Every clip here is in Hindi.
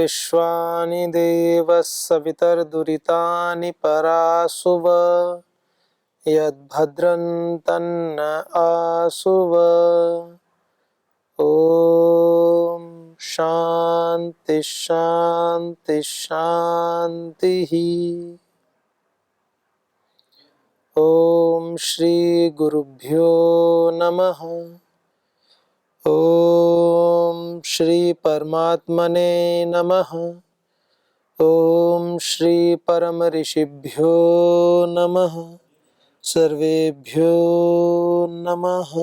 विश्वानि देवः सवितर्दुरितानि परासुव यद्भद्रं तन्न आसुव। ओम शांति शांति शांति। ओम श्री गुरुभ्यो नमः। ओम श्री परमात्मने नमः। ओम श्री परम ऋषिभ्यो नमः। सर्वेभ्यो नमः।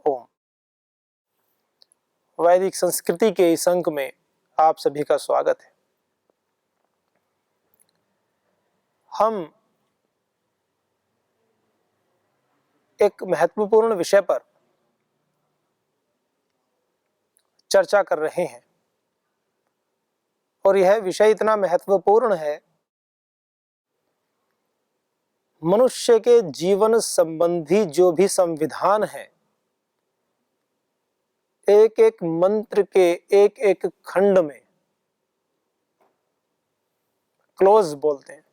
ओम। वैदिक संस्कृति के इस अंक में आप सभी का स्वागत है। हम एक महत्वपूर्ण विषय पर चर्चा कर रहे हैं और यह विषय इतना महत्वपूर्ण है, मनुष्य के जीवन संबंधी जो भी संविधान है, एक एक मंत्र के एक एक खंड में क्लोज बोलते हैं,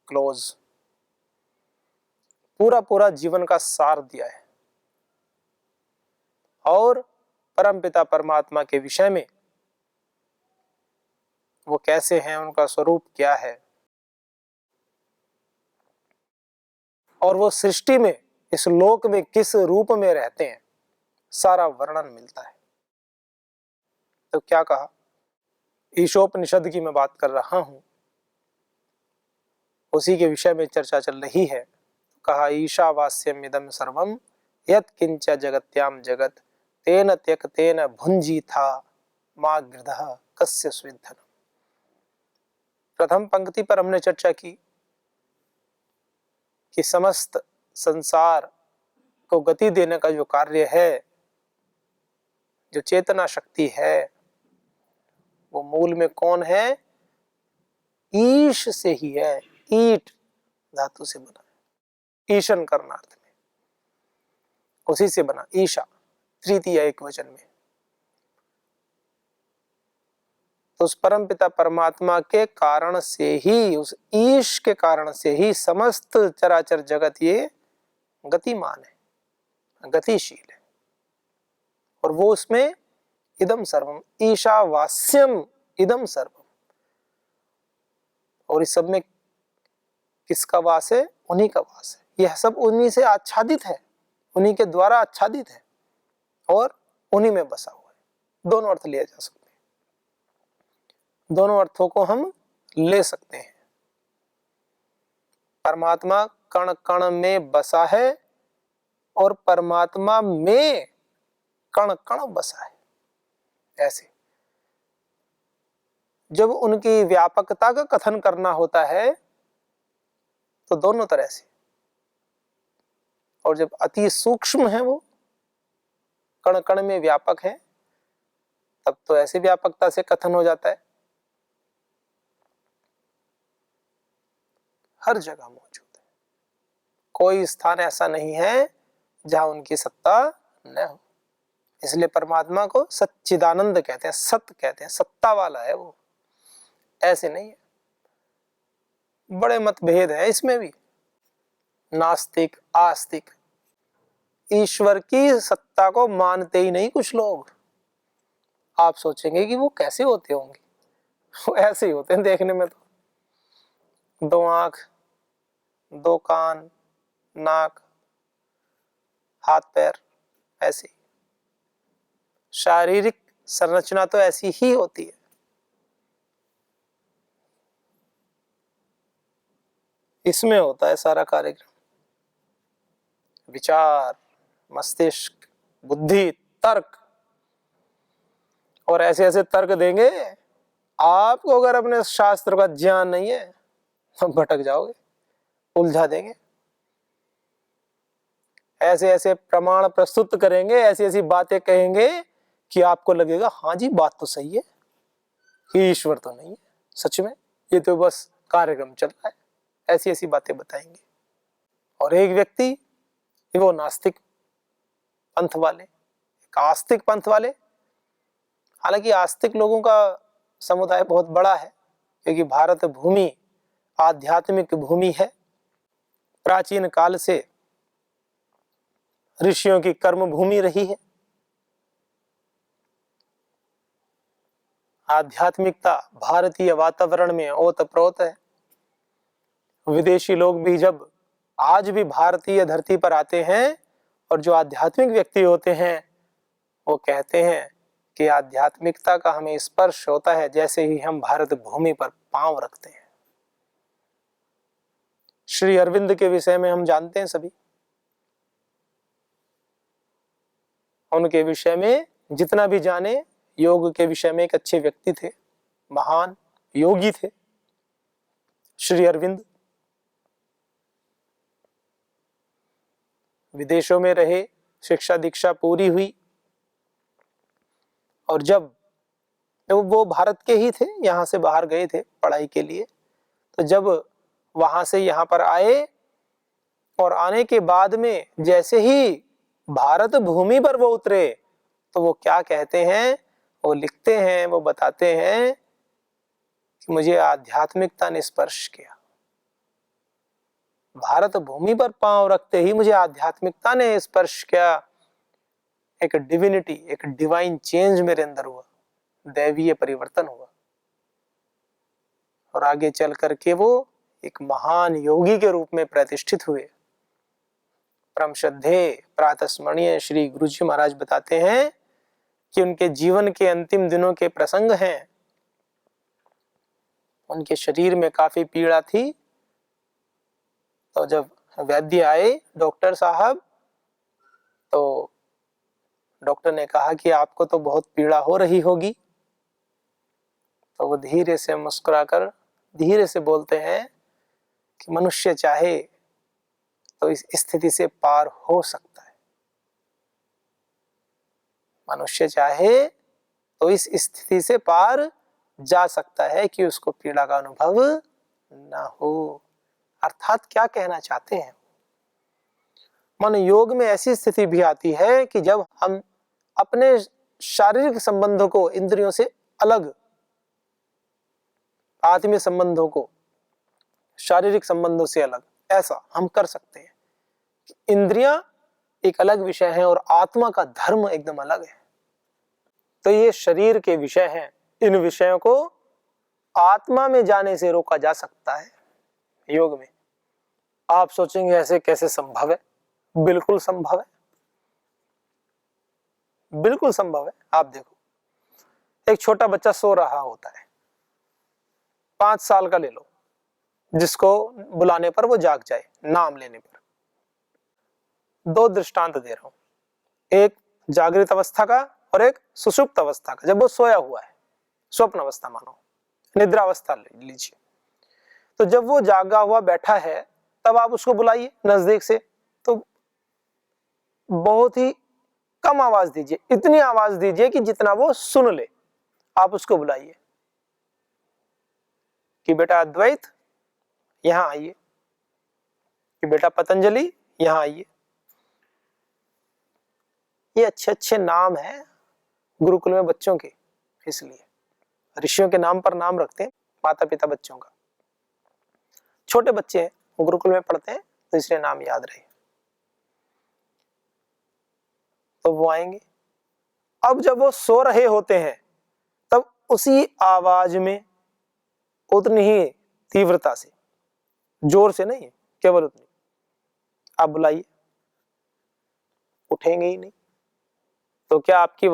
क्लोज पूरा पूरा जीवन का सार दिया है। और परमपिता परमात्मा के विषय में वो कैसे हैं, उनका स्वरूप क्या है, और वो सृष्टि में इस लोक में किस रूप में रहते हैं, सारा वर्णन मिलता है। तो क्या कहा, ईशोपनिषद की मैं बात कर रहा हूं, उसी के विषय में चर्चा चल रही है। कहा ईशावास्यम इदं सर्वम यत् किंच जगत्याम जगत तेन त्यक्तेन भुंजी था मा गृधः कस्य स्विद्धनम्। प्रथम पंक्ति पर हमने चर्चा की कि समस्त संसार को गति देने का जो कार्य है, जो चेतना शक्ति है, वो मूल में कौन है? ईश से ही है। ईट धातु से बना है, ईशन करनार्थ में, उसी से बना ईशा, तृतीय एक वचन में। तो उस परम पिता परमात्मा के कारण से ही, उस ईश के कारण से ही समस्त चराचर जगत ये गतिमान है, गतिशील है। और वो उसमें इदम सर्वम, ईशावास्यम इदम सर्वम। और इस सब में किसका वास है? उन्हीं का वास है। यह सब उन्हीं से आच्छादित है, उन्हीं के द्वारा आच्छादित है और उन्हीं में बसा हुआ है। दोनों अर्थ लिया जा सकते हैं, दोनों अर्थों को हम ले सकते हैं। परमात्मा कण कण में बसा है और परमात्मा में कण कण बसा है। ऐसे जब उनकी व्यापकता का कथन करना होता है तो दोनों तरह से, और जब अति सूक्ष्म है वो कण कण में व्यापक है, तब तो ऐसी व्यापकता से कथन हो जाता है हर जगह मौजूद है। कोई स्थान ऐसा नहीं है जहां उनकी सत्ता न हो। इसलिए परमात्मा को सच्चिदानंद कहते हैं, सत्य कहते हैं, सत्ता वाला है वो, ऐसे नहीं है। बड़े मतभेद है इसमें भी, नास्तिक आस्तिक। ईश्वर की सत्ता को मानते ही नहीं कुछ लोग। आप सोचेंगे कि वो कैसे होते होंगे, वो ऐसे ही होते हैं देखने में। तो दो आंख, दो कान, नाक, हाथ पैर, ऐसी शारीरिक संरचना तो ऐसी ही होती है। इसमें होता है सारा कार्यक्रम, विचार, मस्तिष्क, बुद्धि, तर्क। और ऐसे ऐसे तर्क देंगे आपको, अगर अपने शास्त्र का ज्ञान नहीं है तो भटक जाओगे, उलझा देंगे। ऐसे ऐसे प्रमाण प्रस्तुत करेंगे, ऐसी ऐसी बातें कहेंगे कि आपको लगेगा हाँ जी बात तो सही है, कि ईश्वर तो नहीं है सच में, ये तो बस कार्यक्रम चल रहा है। ऐसी ऐसी बातें बताएंगे। और एक व्यक्ति, वो नास्तिक पंथ वाले, आस्तिक पंथ वाले, हालांकि आस्तिक लोगों का समुदाय बहुत बड़ा है, क्योंकि भारत भूमि आध्यात्मिक भूमि है। प्राचीन काल से ऋषियों की कर्म भूमि रही है। आध्यात्मिकता भारतीय वातावरण में ओतप्रोत है। विदेशी लोग भी जब आज भी भारतीय धरती पर आते हैं और जो आध्यात्मिक व्यक्ति होते हैं वो कहते हैं कि आध्यात्मिकता का हमें स्पर्श होता है जैसे ही हम भारत भूमि पर पांव रखते हैं। श्री अरविंद के विषय में हम जानते हैं सभी, उनके विषय में जितना भी जाने, योग के विषय में एक अच्छे व्यक्ति थे, महान योगी थे श्री अरविंद। विदेशों में रहे, शिक्षा दीक्षा पूरी हुई, और जब वो भारत के ही थे, यहाँ से बाहर गए थे पढ़ाई के लिए, तो जब वहां से यहाँ पर आए और आने के बाद में जैसे ही भारत भूमि पर वो उतरे तो वो क्या कहते हैं, वो लिखते हैं, वो बताते हैं कि मुझे आध्यात्मिकता ने स्पर्श किया। भारत भूमि पर पांव रखते ही मुझे आध्यात्मिकता ने स्पर्श किया। एक डिविनिटी, एक डिवाइन चेंज मेरे अंदर हुआ, दैवीय परिवर्तन हुआ, और आगे चल करके वो एक महान योगी के रूप में प्रतिष्ठित हुए। परम श्रद्धेय प्रातस्मरणीय श्री गुरु जी महाराज बताते हैं कि उनके जीवन के अंतिम दिनों के प्रसंग हैं। उनके शरीर में काफी पीड़ा थी, तो जब वैद्य आए, डॉक्टर साहब, तो डॉक्टर ने कहा कि आपको तो बहुत पीड़ा हो रही होगी। तो वो धीरे से मुस्कुराकर धीरे से बोलते हैं कि मनुष्य चाहे तो इस स्थिति से पार हो सकता है, मनुष्य चाहे तो इस स्थिति से पार जा सकता है कि उसको पीड़ा का अनुभव ना हो। अर्थात क्या कहना चाहते हैं, मन योग में ऐसी स्थिति भी आती है कि जब हम अपने शारीरिक संबंधों को इंद्रियों से अलग, आत्मीय संबंधों को शारीरिक संबंधों से अलग, ऐसा हम कर सकते हैं। इंद्रियां एक अलग विषय है और आत्मा का धर्म एकदम अलग है। तो ये शरीर के विषय हैं, इन विषयों को आत्मा में जाने से रोका जा सकता है योग में। आप सोचेंगे ऐसे कैसे संभव है? बिल्कुल संभव है, बिल्कुल संभव है। आप देखो, एक छोटा बच्चा सो रहा होता है, 5 साल का ले लो, जिसको बुलाने पर वो जाग जाए, नाम लेने पर। 2 दृष्टांत दे रहा हूं, एक जागृत अवस्था का और एक सुषुप्त अवस्था का। जब वो सोया हुआ है, स्वप्न अवस्था मानो, निद्रा अवस्था लीजिए, तो जब वो जागा हुआ बैठा है तब आप उसको बुलाइए नजदीक से, तो बहुत ही कम आवाज दीजिए, इतनी आवाज दीजिए कि जितना वो सुन ले। आप उसको बुलाइए कि बेटा अद्वैत यहां आइए, कि बेटा पतंजलि यहां आइए। ये अच्छे अच्छे नाम हैं गुरुकुल में बच्चों के, इसलिए ऋषियों के नाम पर नाम रखते हैं माता पिता बच्चों का। छोटे बच्चे हैं, गुरुकुल में पढ़ते हैं, तो इसलिए नाम याद रहे। तो वो आएंगे। अब जब वो सो रहे होते हैं तब उसी आवाज में उतनी ही तीव्रता से, जोर से नहीं, केवल उतनी आप बुलाइए, उठेंगे ही नहीं। तो क्या आपकी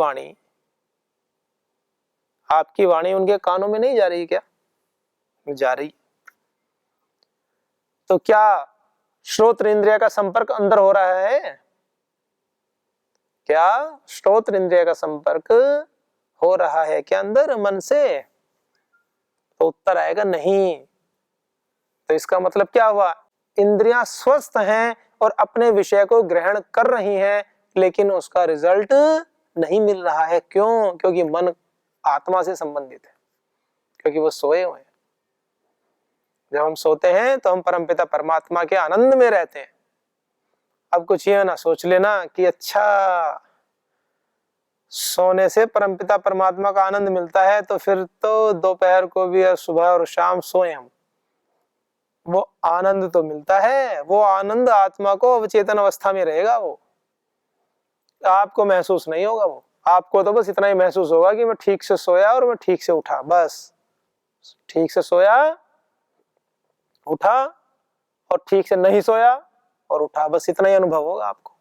वाणी उनके कानों में नहीं जा रही? क्या जा रही? तो क्या श्रोत्र इंद्रिय का संपर्क अंदर हो रहा है? क्या श्रोत्र इंद्रिय का संपर्क हो रहा है क्या अंदर मन से? तो उत्तर आएगा नहीं। तो इसका मतलब क्या हुआ? इंद्रियां स्वस्थ हैं और अपने विषय को ग्रहण कर रही हैं, लेकिन उसका रिजल्ट नहीं मिल रहा है। क्यों? क्योंकि मन आत्मा से संबंधित है, क्योंकि वो सोए हुए हैं। जब हम सोते हैं तो हम परमपिता परमात्मा के आनंद में रहते हैं। अब कुछ ये ना सोच लेना कि अच्छा सोने से परमपिता परमात्मा का आनंद मिलता है तो फिर तो दोपहर को भी और सुबह और शाम सोए हम, वो आनंद तो मिलता है। वो आनंद आत्मा को अवचेतन अवस्था में रहेगा, वो आपको महसूस नहीं होगा। वो आपको तो बस इतना ही महसूस होगा कि मैं ठीक से सोया और मैं ठीक से उठा, बस ठीक से सोया उठा और ठीक से नहीं सोया और उठा, बस इतना ही अनुभव होगा आपको।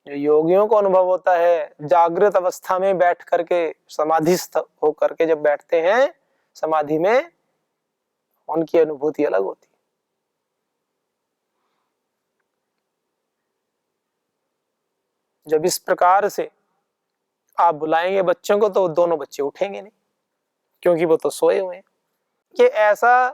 जो योगियों को अनुभव होता है जागृत अवस्था में बैठ करके, समाधिस्थ होकर के जब बैठते हैं समाधि में, उनकी अनुभूति अलग होती है। जब इस प्रकार से आप बुलाएंगे बच्चों को तो दोनों बच्चे उठेंगे नहीं, क्योंकि वो तो सोए हुए हैं। ये ऐसा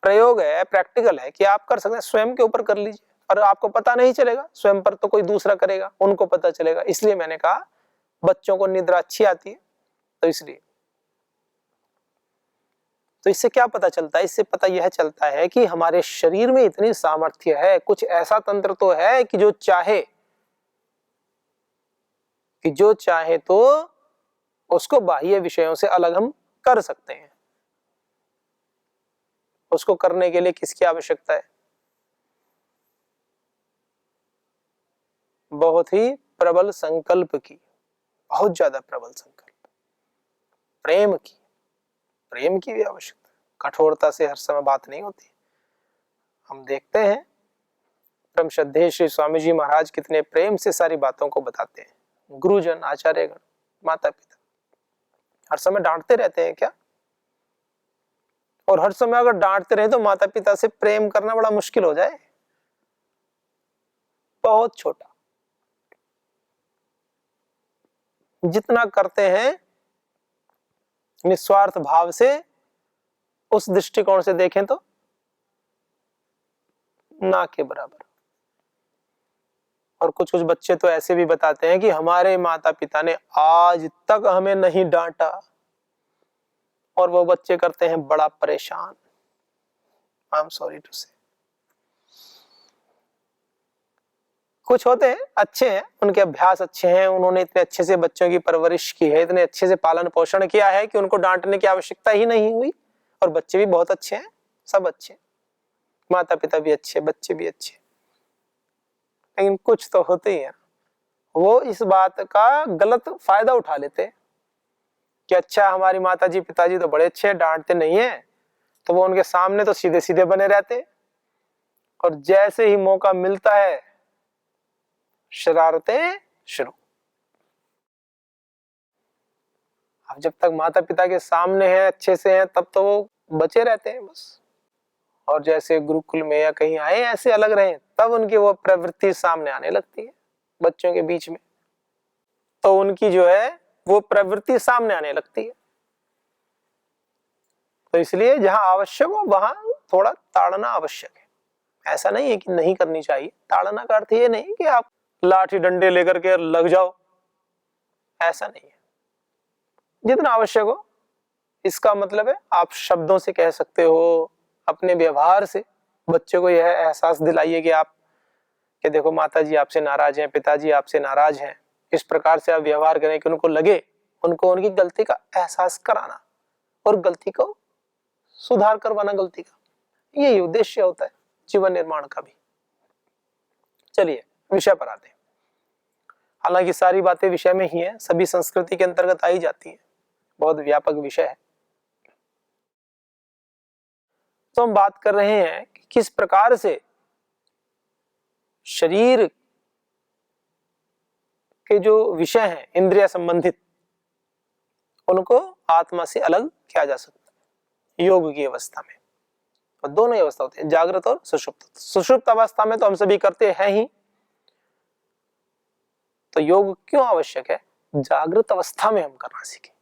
प्रयोग है, प्रैक्टिकल है कि आप कर सकते हैं, स्वयं के ऊपर कर लीजिए और आपको पता नहीं चलेगा, स्वयं पर तो कोई दूसरा करेगा, उनको पता चलेगा। इसलिए मैंने कहा बच्चों को निद्रा अच्छी आती है, तो इसलिए। तो इससे क्या पता चलता है? इससे पता यह चलता है कि हमारे शरीर में इतनी सामर्थ्य है, कुछ ऐसा तंत्र तो है कि जो चाहे तो उसको बाह्य विषयों से अलग हम कर सकते हैं। उसको करने के लिए किसकी आवश्यकता है? बहुत ही प्रबल संकल्प की, बहुत ज्यादा प्रबल संकल्प, प्रेम की भी आवश्यकता है। कठोरता से हर समय बात नहीं होती। हम देखते हैं परम श्रद्धेय श्री स्वामी जी महाराज कितने प्रेम से सारी बातों को बताते हैं। गुरुजन, आचार्यगण, माता पिता हर समय डांटते रहते हैं क्या? और हर समय अगर डांटते रहे तो माता पिता से प्रेम करना बड़ा मुश्किल हो जाए। बहुत छोटा, जितना करते हैं निस्वार्थ भाव से, उस दृष्टिकोण से देखें तो ना के बराबर। और कुछ कुछ बच्चे तो ऐसे भी बताते हैं कि हमारे माता पिता ने आज तक हमें नहीं डांटा, और वो बच्चे करते हैं बड़ा परेशान। आई एम सॉरी टू से। कुछ होते हैं अच्छे हैं, उनके अभ्यास अच्छे हैं, उन्होंने इतने अच्छे से बच्चों की परवरिश की है, इतने अच्छे से पालन पोषण किया है कि उनको डांटने की आवश्यकता ही नहीं हुई। और बच्चे भी बहुत अच्छे हैं, सब अच्छे, माता पिता भी अच्छे, बच्चे भी अच्छे। लेकिन कुछ तो होते ही हैं, वो इस बात का गलत फायदा उठा लेते हैं कि अच्छा हमारी माताजी पिताजी तो बड़े अच्छे हैं, डांटते नहीं है, तो वो उनके सामने तो सीधे सीधे बने रहते, और जैसे ही मौका मिलता है शरारतें शुरू। अब जब तक माता पिता के सामने हैं, अच्छे से हैं, तब तो वो बचे रहते हैं बस। और जैसे गुरुकुल में या कहीं आए ऐसे अलग रहे, तब उनकी वो प्रवृत्ति सामने आने लगती है बच्चों के बीच में, तो उनकी जो है वो प्रवृत्ति सामने आने लगती है। तो इसलिए जहां आवश्यक हो वहां थोड़ा ताड़ना आवश्यक है। ऐसा नहीं है कि नहीं करनी चाहिए। ताड़ना का अर्थ ये नहीं कि आप लाठी डंडे लेकर के लग जाओ, ऐसा नहीं है। जितना आवश्यक हो, इसका मतलब है आप शब्दों से कह सकते हो, अपने व्यवहार से बच्चे को यह एहसास दिलाइए कि आप, कि देखो माताजी आपसे नाराज हैं, पिताजी आपसे नाराज हैं, इस प्रकार से आप व्यवहार करें कि उनको लगे, उनको उनकी गलती का एहसास कराना और गलती को सुधार करवाना, गलती का यही उद्देश्य होता है जीवन निर्माण का भी। चलिए विषय पर आते हैं। हालांकि सारी बातें विषय में ही है, सभी संस्कृति के अंतर्गत आई जाती है, बहुत व्यापक विषय है। तो हम बात कर रहे हैं कि किस प्रकार से शरीर के जो विषय हैं इंद्रिय संबंधित, उनको आत्मा से अलग किया जा सकता है योग की अवस्था में। और दोनों ही अवस्था होती है, जागृत और सुषुप्त। सुषुप्त अवस्था में तो हम सभी करते हैं ही, तो योग क्यों आवश्यक है? जागृत अवस्था में हम करना सीखें,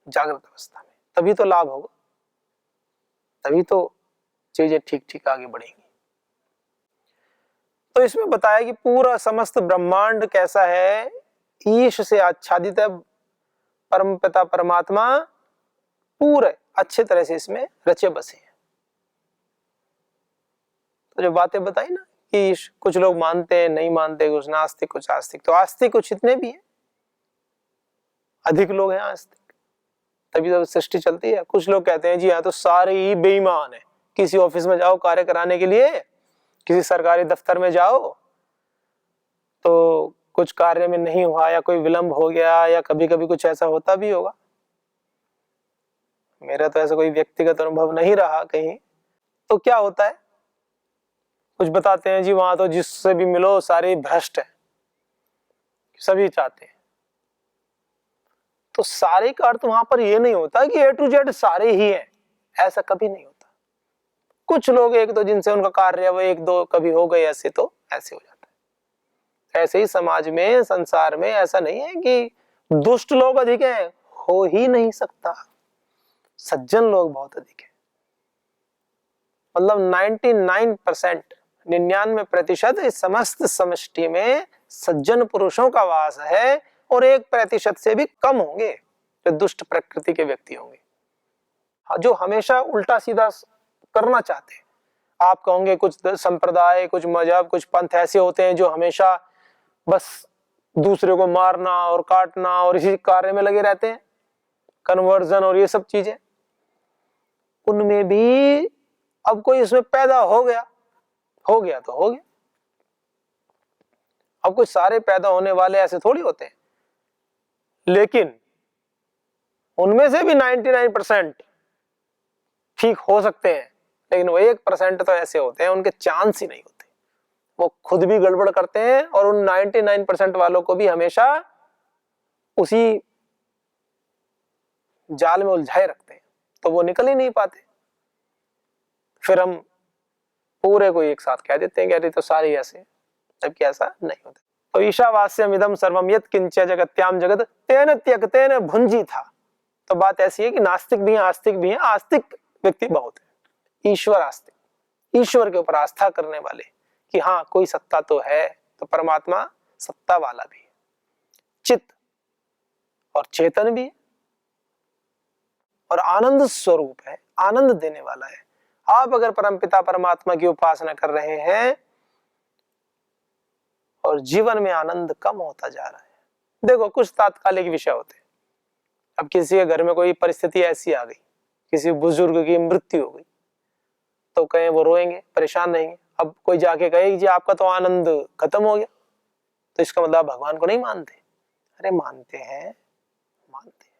जागृत अवस्था में, तभी तो लाभ होगा, तभी तो चीजें ठीक ठीक आगे बढ़ेंगी। तो इसमें बताया कि पूरा समस्त ब्रह्मांड कैसा है, ईश से आच्छादित है, परम पिता परमात्मा पूरे अच्छे तरह से इसमें रचे बसे हैं। तो जो बातें बताई ना कि कुछ लोग मानते हैं, नहीं मानते, कुछ नास्तिक कुछ आस्तिक, तो आस्तिक कुछ इतने भी हैं अधिक लोग हैं आस्तिक, तभी तो सृष्टि चलती है। कुछ लोग कहते हैं जी हाँ तो सारे ही बेईमान है। किसी ऑफिस में जाओ कार्य कराने के लिए, किसी सरकारी दफ्तर में जाओ तो कुछ कार्य में नहीं हुआ या कोई विलंब हो गया या कभी कभी कुछ ऐसा होता भी होगा, मेरा तो ऐसा कोई व्यक्तिगत अनुभव नहीं रहा कहीं। तो क्या होता है, कुछ बताते हैं जी वहां तो जिससे भी मिलो सारे भ्रष्ट है, सभी चाहते हैं। तो सारे का अर्थ वहां पर यह नहीं होता कि A to Z सारे ही हैं, ऐसा कभी नहीं होता। कुछ लोग एक दो जिनसे उनका कार्य वो एक दो कभी हो गए ऐसे, तो ऐसे हो जाता है। ऐसे ही समाज में संसार में ऐसा नहीं है कि दुष्ट लोग अधिक हैं, हो ही नहीं सकता, सज्जन लोग बहुत अधिक हैं। मतलब 99%, 99% इस समस्त समष्टि में सज्जन पुरुषों का वास है और 1% से भी कम होंगे जो दुष्ट प्रकृति के व्यक्ति होंगे, जो हमेशा उल्टा सीधा करना चाहते हैं। आप कहोगे कुछ संप्रदाय, कुछ मजहब, कुछ पंथ ऐसे होते हैं जो हमेशा बस दूसरे को मारना और काटना और इसी कार्य में लगे रहते हैं, कन्वर्जन और ये सब चीजें। उनमें भी अब कोई इसमें पैदा हो गया तो हो गया। अब कुछ सारे पैदा होने वाले ऐसे थोड़ी होते हैं, लेकिन उनमें से भी 99% ठीक हो सकते हैं, लेकिन वो 1% तो ऐसे होते हैं उनके चांस ही नहीं होते, वो खुद भी गड़बड़ करते हैं और उन 99% वालों को भी हमेशा उसी जाल में उलझाए रखते हैं, तो वो निकल ही नहीं पाते। फिर हम पूरे को एक साथ कह देते हैं कि अरे तो सारे ऐसे, जबकि ऐसा नहीं होता। तो ईशावास्यम इदम सर्वम यत् किंच जगत्याम जगत तेन त्यक्तेन भुंजी था। तो बात ऐसी है कि नास्तिक भी हैं, आस्तिक भी हैं। आस्तिक व्यक्ति बहुत है, ईश्वर आस्तिक, ईश्वर के ऊपर आस्था करने वाले कि हाँ कोई सत्ता तो है, तो परमात्मा सत्ता वाला भी है, चित्त और चेतन भी है और आनंद स्वरूप है, आनंद देने वाला है। आप अगर परमपिता परमात्मा की उपासना कर रहे हैं और जीवन में आनंद कम होता जा रहा है, देखो कुछ तात्कालिक विषय होते हैं। अब किसी के घर में कोई परिस्थिति ऐसी आ गई, किसी बुजुर्ग की मृत्यु हो गई, तो कहें वो रोएंगे, परेशान रहेंगे। अब कोई जाके कहे जी आपका तो आनंद खत्म हो गया, तो इसका मतलब भगवान को नहीं मानते। अरे मानते हैं, मानते हैं।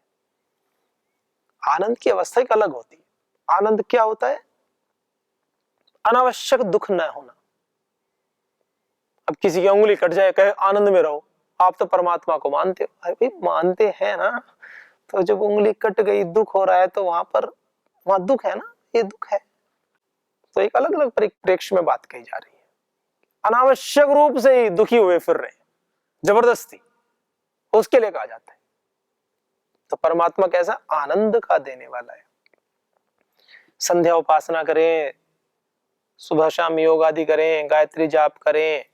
आनंद की अवस्था एक अलग होती है। आनंद क्या होता है? अनावश्यक दुख न होना। अब किसी की उंगली कट जाए, कहे आनंद में रहो, आप तो परमात्मा को मानते हो। अरे भाई मानते हैं ना, तो जब उंगली कट गई, दुख हो रहा है, तो वहां दुख है ना, ये दुख है। तो एक अलग अलग परिप्रेक्ष्य में बात कही जा रही है। अनावश्यक रूप से ही दुखी हुए फिर रहे, जबरदस्ती, उसके लिए कहा जाता है। तो परमात्मा कैसा? आनंद का देने वाला है। संध्या उपासना करें, सुबह शाम योग आदि करें, गायत्री जाप करें,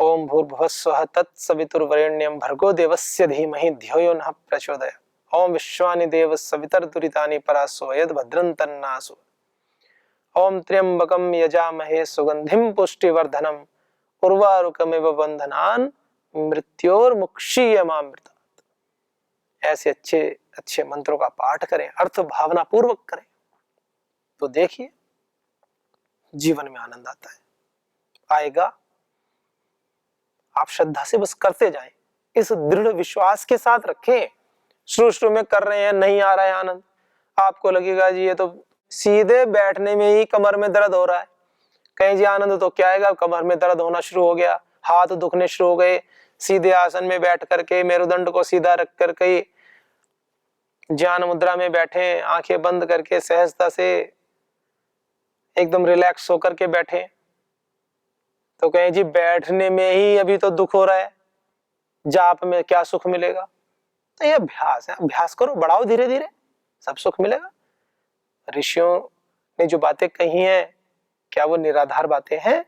ओम भूर्भुवस्सुवः तत्सवितुर्वरेण्यं भर्गो देवस्य धीमहि धियो यो नः प्रचोदयात्। ओम विश्वानि देवः सवितर्दुरितानि परासो यद् भद्रं तन्नासु। ओम त्र्यंबकं यजामहे सुगंधिं पुष्टिवर्धनम् उर्वारुकमिव बन्धनान् मृत्योर्मुक्षीयमामृतात्। ऐसे अच्छे अच्छे मंत्रों का पाठ करें, अर्थ भावना पूर्वक करें, तो देखिए जीवन में आनंद आता है, आएगा। आप श्रद्धा से बस करते जाएं, इस दृढ़ विश्वास के साथ रखें। शुरू में कर रहे हैं, नहीं आ रहा है आनंद, आपको लगेगा जी ये तो सीधे बैठने में ही कमर में दर्द हो रहा है, कहीं जी आनंद तो क्या आएगा, कमर में दर्द होना शुरू हो गया, हाथ दुखने शुरू हो गए। सीधे आसन में बैठ करके मेरुदंड को सीधा रख करके ज्ञान मुद्रा में बैठे, आंखें बंद करके सहजता से एकदम रिलैक्स होकर के बैठे, तो कहें जी बैठने में ही अभी तो दुख हो रहा है, जाप में क्या सुख मिलेगा। तो ये अभ्यास है, अभ्यास करो, बढ़ाओ, धीरे धीरे सब सुख मिलेगा। ऋषियों ने जो बातें कही हैं, क्या वो निराधार बातें हैं?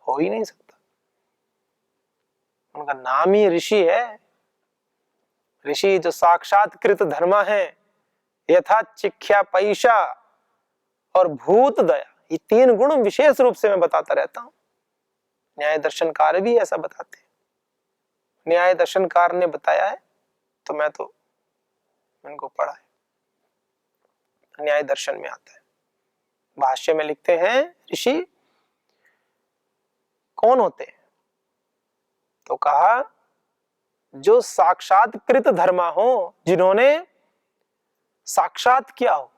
हो ही नहीं सकता। उनका नाम ही ऋषि है। ऋषि जो साक्षात कृत धर्म है, यथा चिख्या पैशा और भूत दया, ये 3 गुण विशेष रूप से मैं बताता रहता हूं। न्याय दर्शनकार भी ऐसा बताते हैं। न्याय दर्शनकार ने बताया है तो मैं तो इनको पढ़ा है, न्याय दर्शन में आता है। भाष्य में लिखते हैं ऋषि कौन होते हैं, तो कहा जो साक्षात्कृत धर्मा हो, जिन्होंने साक्षात किया हो,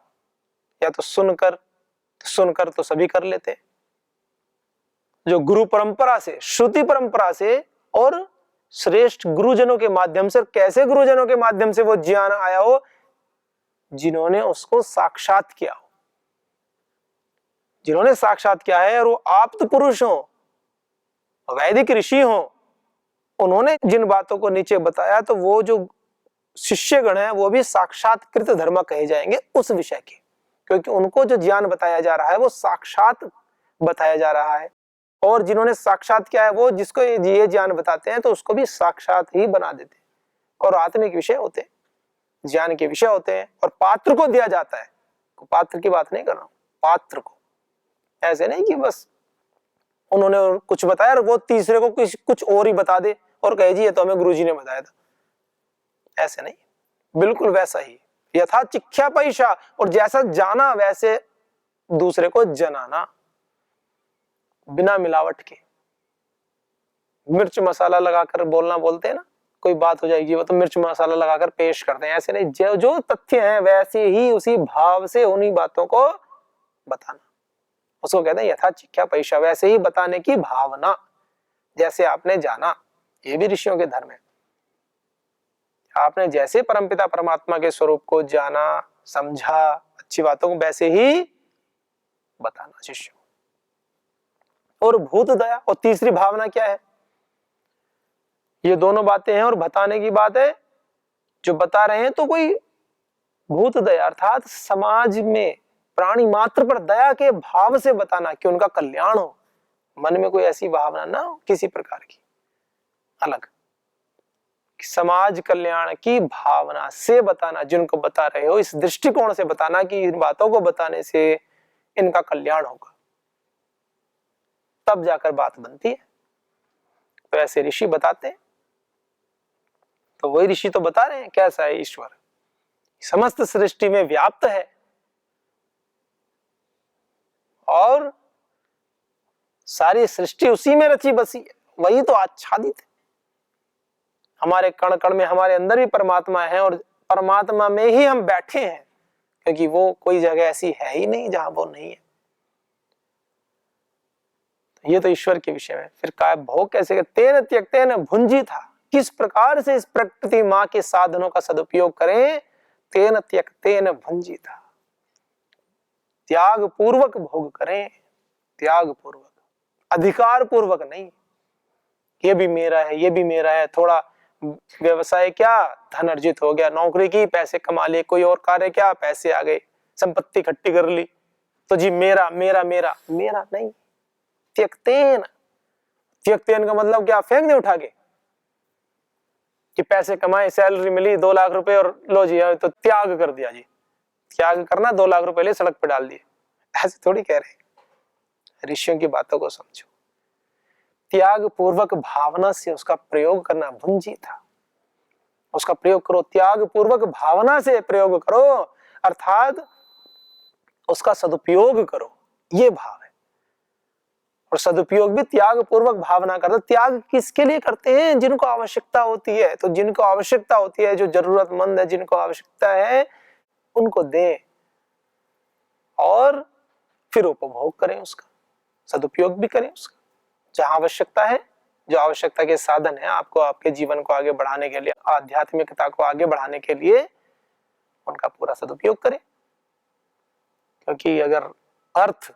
या तो सुनकर तो सभी कर लेते, जो गुरु परंपरा से, श्रुति परंपरा से और श्रेष्ठ गुरुजनों के माध्यम से, कैसे गुरुजनों के माध्यम से वो ज्ञान आया हो, जिन्होंने उसको साक्षात किया हो, जिन्होंने साक्षात किया है और वो आप्त पुरुष हो, वैदिक ऋषि हो, उन्होंने जिन बातों को नीचे बताया, तो वो जो शिष्यगण है वो भी साक्षात्कृत धर्म कहे जाएंगे उस विषय के, क्योंकि उनको जो ज्ञान बताया जा रहा है वो साक्षात बताया जा रहा है। और जिन्होंने साक्षात किया है वो जिसको ये ज्ञान बताते हैं तो उसको भी साक्षात ही बना देते हैं, और आत्मिक विषय होते हैं, ज्ञान के विषय होते हैं, और पात्र को दिया जाता है। पात्र की बात नहीं कर रहा हूं, पात्र को, ऐसे नहीं कि बस उन्होंने कुछ बताया और वो तीसरे को कुछ और ही बता दे और कहे जी ये तो हमें गुरुजी ने बताया था, ऐसे नहीं, बिल्कुल वैसा ही, यथा चिख्या पैशा, और जैसा जाना वैसे दूसरे को जनाना, बिना मिलावट के। मिर्च मसाला लगाकर बोलना बोलते हैं ना, कोई बात हो जाएगी वो तो मिर्च मसाला लगाकर पेश करते हैं, ऐसे नहीं, जो तथ्य हैं वैसे ही उसी भाव से उन्हीं बातों को बताना, उसको कहते हैं यथा चिख्या पैशा, वैसे ही बताने की भावना, जैसे आपने जाना। ये भी ऋषियों के धर्म है, आपने जैसे परमपिता परमात्मा के स्वरूप को जाना, समझा, अच्छी बातों को वैसे ही बताना शिष्यों। और भूत दया, और तीसरी भावना क्या है, ये दोनों बातें हैं, और बताने की बात है, जो बता रहे हैं तो कोई भूत दया अर्थात समाज में प्राणी मात्र पर दया के भाव से बताना कि उनका कल्याण हो, मन में कोई ऐसी भावना ना हो किसी प्रकार की अलग, समाज कल्याण की भावना से बताना, जिनको बता रहे हो इस दृष्टिकोण से बताना कि इन बातों को बताने से इनका कल्याण होगा, तब जाकर बात बनती है। तो ऐसे ऋषि बताते हैं, तो वही ऋषि तो बता रहे हैं कैसा है ईश्वर, समस्त सृष्टि में व्याप्त है और सारी सृष्टि उसी में रची बसी है, वही तो आच्छादित है। हमारे कण कण में, हमारे अंदर भी परमात्मा है, और परमात्मा में ही हम बैठे हैं, क्योंकि वो कोई जगह ऐसी है ही नहीं जहां वो नहीं है। ये तो ईश्वर के विषय में। फिर काय भोग कैसे, तेन त्यक्तेन भुंजी था, किस प्रकार से इस प्रकृति माँ के साधनों का सदुपयोग करें, तेन त्यक्तेन भुंजी था, त्याग पूर्वक भोग करें, त्याग पूर्वक, अधिकार पूर्वक नहीं, ये भी मेरा है, ये भी मेरा है, थोड़ा व्यवसाय क्या, धन अर्जित हो गया, नौकरी की, पैसे कमा लिए, कोई और कार्य क्या, पैसे आ गए, संपत्ति इकट्ठी कर ली, तो जी मेरा मेरा मेरा मेरा नहीं। त्यक्तेन, त्यक्तेन का मतलब क्या, फेंक दे उठा के, कि पैसे कमाए, सैलरी मिली 2 लाख रुपए और लो जी तो त्याग कर दिया जी, त्याग करना 2 लाख रुपए ले सड़क पे डाल दिए, ऐसे थोड़ी कह रहे। ऋषियों की बातों को समझो, त्याग पूर्वक भावना से उसका प्रयोग करना भुंजी था, उसका प्रयोग करो, त्याग पूर्वक भावना से प्रयोग करो, अर्थात उसका सदुपयोग करो, ये भाव है। और सदुपयोग भी त्याग पूर्वक भावना करते। त्याग किसके लिए करते हैं, जिनको आवश्यकता होती है, तो जिनको आवश्यकता होती है, जो जरूरतमंद है, जिनको आवश्यकता है, उनको दें और फिर उपभोग करें, उसका सदुपयोग भी करें उसका, जहां आवश्यकता है, जो आवश्यकता के साधन है आपको, आपके जीवन को आगे बढ़ाने के लिए, आध्यात्मिकता को आगे बढ़ाने के लिए, उनका पूरा सदुपयोग करें। क्योंकि अगर अर्थ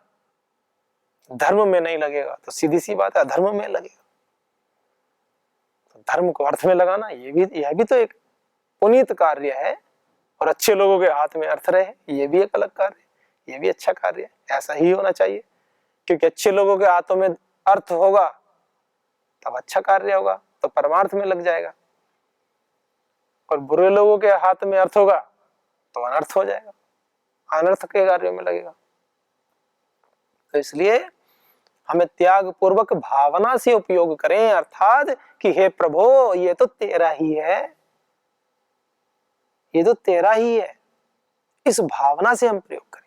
धर्म में नहीं लगेगा तो सीधी सी बात है अधर्म में लगेगा। तो धर्म को अर्थ में लगाना यह भी तो एक पुनीत कार्य है, और अच्छे लोगों के हाथ में अर्थ रहे, ये भी एक अलग कार्य है, ये भी अच्छा कार्य है, ऐसा ही होना चाहिए। क्योंकि अच्छे लोगों के हाथों में अर्थ होगा तब अच्छा कार्य होगा, तो परमार्थ में लग जाएगा, और बुरे लोगों के हाथ में अर्थ होगा तो अनर्थ हो जाएगा, अनर्थ के कार्यों में लगेगा। तो इसलिए हमें त्याग पूर्वक भावना से उपयोग करें, अर्थात कि हे प्रभु ये तो तेरा ही है, ये तो तेरा ही है। इस भावना से हम प्रयोग करें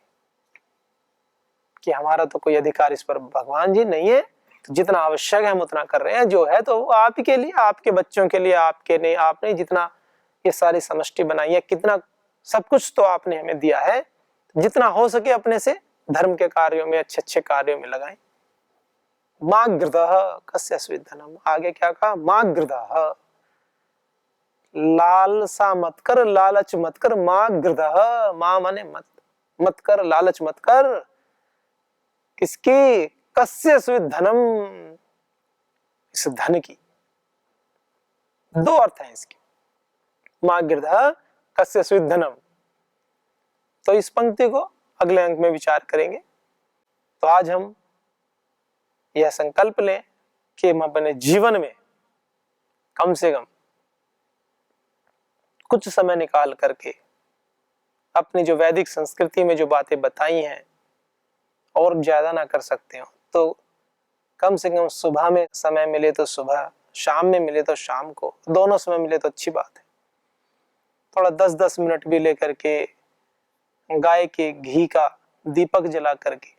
कि हमारा तो कोई अधिकार इस पर भगवान जी नहीं है, तो जितना आवश्यक है हम उतना कर रहे हैं। जो है तो वो आप ही के लिए, आपके बच्चों के लिए, आपके नहीं, आपने जितना ये सारी समष्टि बनाई है, कितना सब कुछ तो आपने हमें दिया है, जितना हो सके अपने से धर्म के कार्यों में, अच्छे अच्छे कार्यों में लगाएं। माग्रदः कस्य धनम, आगे क्या कहा, माग्रदः, लालसा मत कर, लालच मत कर, माग्रदः, मां माने मत, मत कर, लालच मत कर, किसकी, कस्य धनम, इस धन की। दो अर्थ है इसके, माग्रदः कस्य धनम। तो इस पंक्ति को अगले अंक में विचार करेंगे। तो आज हम यह संकल्प लें कि हम अपने जीवन में कम से कम कुछ समय निकाल करके अपनी जो वैदिक संस्कृति में जो बातें बताई हैं, और ज्यादा ना कर सकते हो तो कम से कम सुबह में समय मिले तो सुबह, शाम में मिले तो शाम को, दोनों समय मिले तो अच्छी बात है। थोड़ा 10-10 मिनट भी लेकर के गाय के घी का दीपक जला करके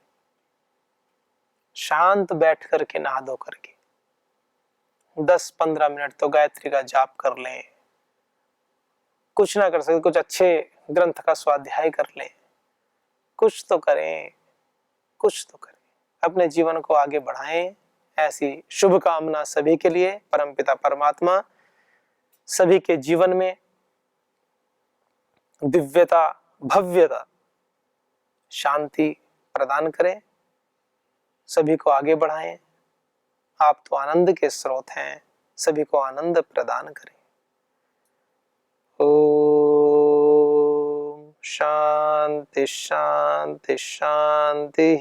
शांत बैठ करके नहा धो करके 10-15 मिनट तो गायत्री का जाप कर लें। कुछ ना कर सकते, कुछ अच्छे ग्रंथ का स्वाध्याय कर लें, कुछ तो करें, कुछ तो करें, अपने जीवन को आगे बढ़ाएं। ऐसी शुभकामना सभी के लिए। परमपिता परमात्मा सभी के जीवन में दिव्यता, भव्यता, शांति प्रदान करें, सभी को आगे बढ़ाएं। आप तो आनंद के स्रोत हैं, सभी को आनंद प्रदान करें। ओम शांति शांति शांति।